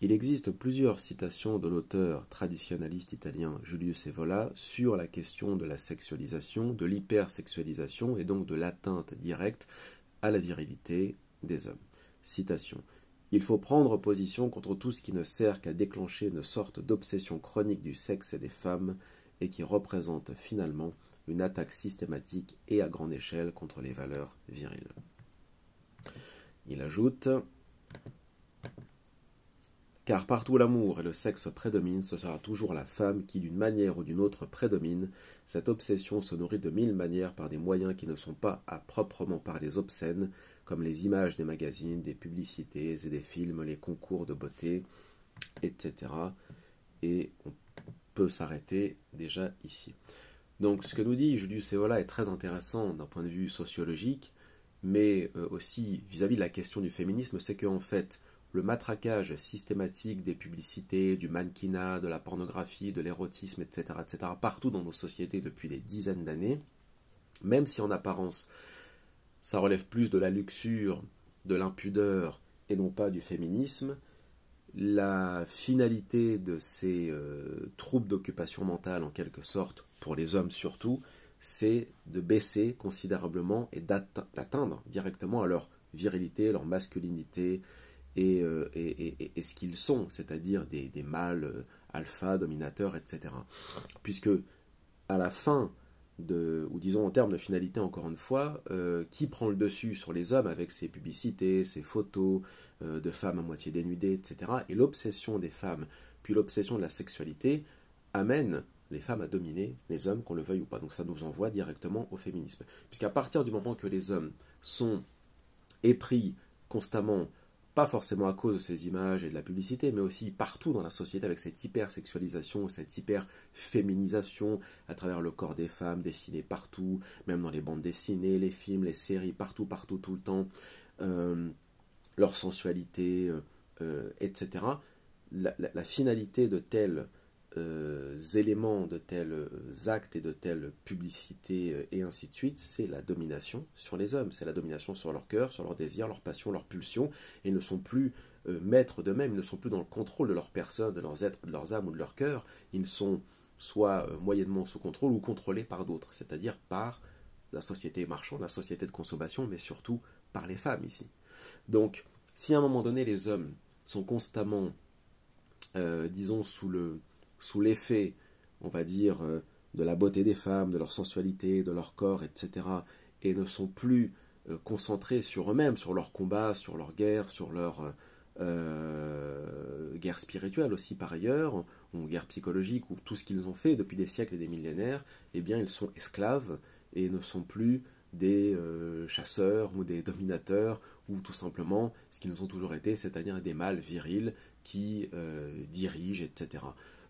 Il existe plusieurs citations de l'auteur traditionnaliste italien Julius Evola sur la question de la sexualisation, de l'hypersexualisation et donc de l'atteinte directe à la virilité des hommes. Citation. Il faut prendre position contre tout ce qui ne sert qu'à déclencher une sorte d'obsession chronique du sexe et des femmes et qui représente finalement une attaque systématique et à grande échelle contre les valeurs viriles. Il ajoute « Car partout l'amour et le sexe prédominent, ce sera toujours la femme qui, d'une manière ou d'une autre, prédomine. Cette obsession se nourrit de mille manières par des moyens qui ne sont pas à proprement parler obscènes, comme les images des magazines, des publicités et des films, les concours de beauté, etc. » Et on peut s'arrêter déjà ici. Donc ce que nous dit Julius Evola est très intéressant d'un point de vue sociologique, mais aussi vis-à-vis de la question du féminisme, c'est qu'en fait, le matraquage systématique des publicités, du mannequinat, de la pornographie, de l'érotisme, etc., partout dans nos sociétés depuis des dizaines d'années, même si en apparence, ça relève plus de la luxure, de l'impudeur, et non pas du féminisme, la finalité de ces troubles d'occupation mentale, en quelque sorte, pour les hommes surtout, c'est de baisser considérablement et d'atteindre directement à leur virilité, leur masculinité, et ce qu'ils sont, c'est-à-dire des mâles alpha, dominateurs, etc. Puisque à la fin, ou disons en termes de finalité encore une fois, qui prend le dessus sur les hommes avec ses publicités, ses photos de femmes à moitié dénudées, etc. Et l'obsession des femmes, puis l'obsession de la sexualité, amène les femmes à dominer les hommes, qu'on le veuille ou pas. Donc ça nous envoie directement au féminisme. Puisqu'à partir du moment que les hommes sont épris constamment, pas forcément à cause de ces images et de la publicité, mais aussi partout dans la société avec cette hypersexualisation, cette hyperféminisation à travers le corps des femmes, dessiné partout, même dans les bandes dessinées, les films, les séries, partout, tout le temps, leur sensualité, etc. La finalité de tels éléments, de tels actes et de telles publicités et ainsi de suite, c'est la domination sur les hommes, c'est la domination sur leur cœur, sur leurs désirs, leurs passions, leurs pulsions, et ils ne sont plus maîtres d'eux-mêmes, ils ne sont plus dans le contrôle de leur personne, de leurs êtres, de leurs âmes ou de leur cœur, ils sont soit moyennement sous contrôle ou contrôlés par d'autres, c'est-à-dire par la société marchande, la société de consommation, mais surtout par les femmes ici. Donc, si à un moment donné les hommes sont constamment, disons, sous l'effet, on va dire, de la beauté des femmes, de leur sensualité, de leur corps, etc., et ne sont plus concentrés sur eux-mêmes, sur leur combat, sur leur guerre, sur leur guerre spirituelle aussi par ailleurs, ou guerre psychologique, ou tout ce qu'ils ont fait depuis des siècles et des millénaires, eh bien ils sont esclaves et ne sont plus des chasseurs ou des dominateurs, ou tout simplement ce qu'ils ont toujours été, c'est-à-dire des mâles virils qui dirigent, etc.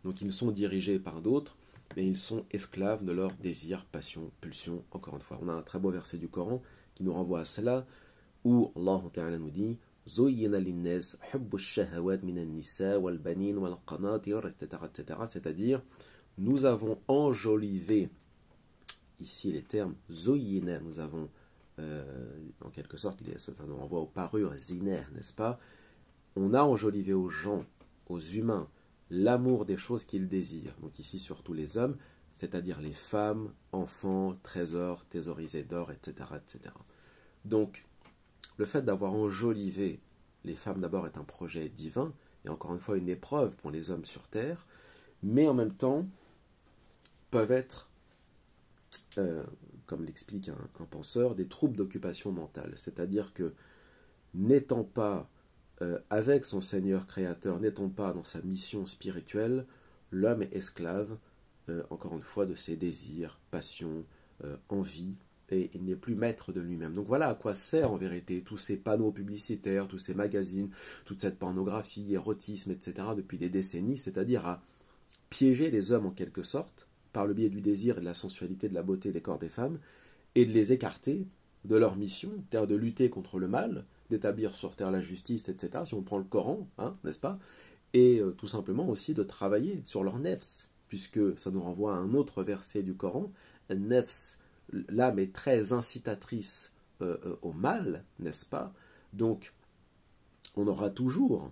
Donc ils sont dirigés par d'autres, mais ils sont esclaves de leurs désirs, passions, pulsions. Encore une fois, on a un très beau verset du Coran qui nous renvoie à cela, où Allah Ta'ala nous dit c'est-à-dire, nous avons enjolivé, ici les termes zoyina, nous avons, en quelque sorte, ça nous renvoie aux parures ziner, n'est-ce pas? On a enjolivé aux gens, aux humains, l'amour des choses qu'ils désirent. Donc ici surtout les hommes, c'est-à-dire les femmes, enfants, trésors, thésaurisés d'or, etc., etc. Donc le fait d'avoir enjolivé les femmes d'abord est un projet divin, et encore une fois une épreuve pour les hommes sur terre, mais en même temps peuvent être, comme l'explique un penseur, des troubles d'occupation mentale. C'est-à-dire que n'étant pas avec son Seigneur créateur, n'étant pas dans sa mission spirituelle, l'homme est esclave, encore une fois, de ses désirs, passions, envies, et il n'est plus maître de lui-même. Donc voilà à quoi sert en vérité tous ces panneaux publicitaires, tous ces magazines, toute cette pornographie, érotisme, etc. depuis des décennies, c'est-à-dire à piéger les hommes en quelque sorte, par le biais du désir et de la sensualité, de la beauté des corps des femmes, et de les écarter de leur mission, c'est-à-dire de lutter contre le mal, d'établir sur terre la justice, etc., si on prend le Coran, hein, n'est-ce pas? Et tout simplement aussi de travailler sur leur nefs, puisque ça nous renvoie à un autre verset du Coran, nefs, l'âme est très incitatrice au mal, n'est-ce pas? Donc, on aura toujours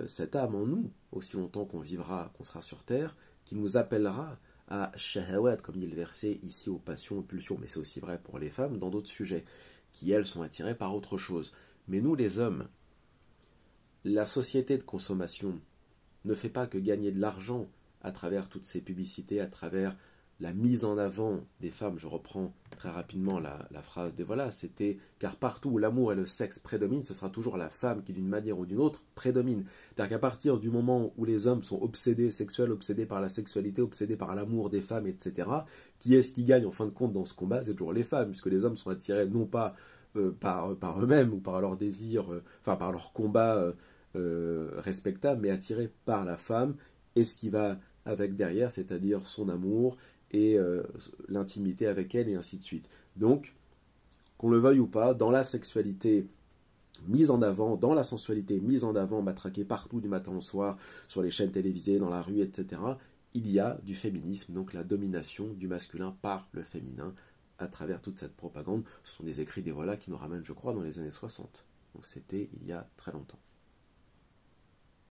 cette âme en nous, aussi longtemps qu'on vivra, qu'on sera sur terre, qui nous appellera à shahawat, comme dit le verset ici aux passions, aux pulsions, mais c'est aussi vrai pour les femmes dans d'autres sujets, qui elles sont attirées par autre chose. Mais nous les hommes, la société de consommation ne fait pas que gagner de l'argent à travers toutes ces publicités, à travers la mise en avant des femmes. Je reprends très rapidement la phrase des voilà, c'était car partout où l'amour et le sexe prédominent, ce sera toujours la femme qui d'une manière ou d'une autre prédomine. C'est-à-dire qu'à partir du moment où les hommes sont obsédés sexuels, obsédés par la sexualité, obsédés par l'amour des femmes, etc., qui est-ce qui gagne en fin de compte dans ce combat? C'est toujours les femmes, puisque les hommes sont attirés non pas par eux-mêmes ou par leur désir, enfin par leur combat respectable, mais attirés par la femme et ce qui va avec derrière, c'est-à-dire son amour et l'intimité avec elle et ainsi de suite. Donc, qu'on le veuille ou pas, dans la sexualité mise en avant, dans la sensualité mise en avant, matraquée partout du matin au soir, sur les chaînes télévisées, dans la rue, etc., il y a du féminisme, donc la domination du masculin par le féminin à travers toute cette propagande. Ce sont des écrits des voilà qui nous ramènent, je crois, dans les années 60. Donc c'était il y a très longtemps.